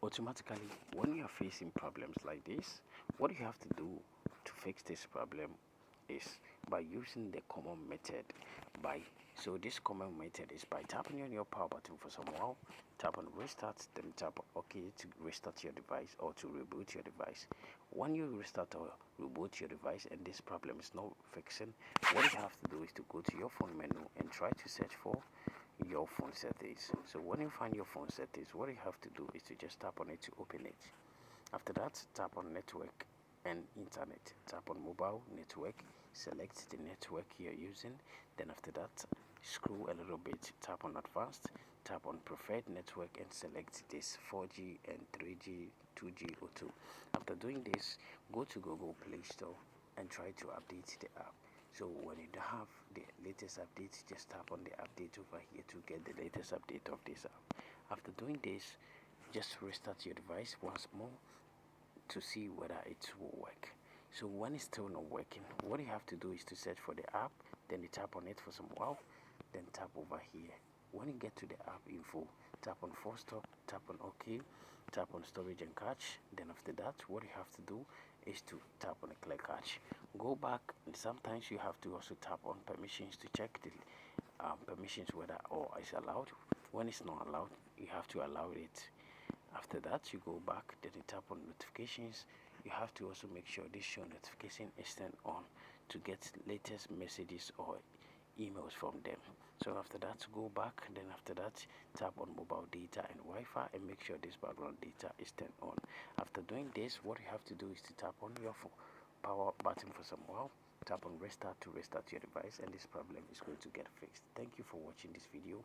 Automatically, when you are facing problems like this, what you have to do to fix this problem is by using the common method. By so this common method is by tapping on your power button for some while, tap on restart, then tap on OK to restart your device or to reboot your device. When you restart or reboot your device and this problem is not fixing, what you have to do is to go to your phone menu and try to search for your phone settings. So when you find your phone settings, what you have to do is to just tap on it to open it. After that, tap on network and internet. Tap on mobile network, select the network you're using. Then after that, scroll a little bit, tap on advanced, tap on preferred network and select this 4G and 3G, 2G or 2. After doing this, go to Google Play Store and try to update the app. So when you don't have the latest updates, just tap on the update over here to get the latest update of this app. After doing this, just restart your device once more to see whether it will work. So when it's still not working, what you have to do is to search for the app, then you tap on it for some while, then tap over here. When you get to the app info, tap on force stop, tap on OK, tap on storage and cache. Then after that, what you have to do is to tap on a clear cache. Go back, and sometimes you have to also tap on permissions to check the permissions whether all is allowed. When it's not allowed, you have to allow it. After that, you go back, then you tap on notifications. You have to also make sure this show notification is turned on to get latest messages or emails from them. So after that, go back, then after that, tap on mobile data and Wi-Fi and make sure this background data is turned on. After doing this, what you have to do is to tap on your phone power button for some while, tap on restart to restart your device, and this problem is going to get fixed. Thank you for watching this video.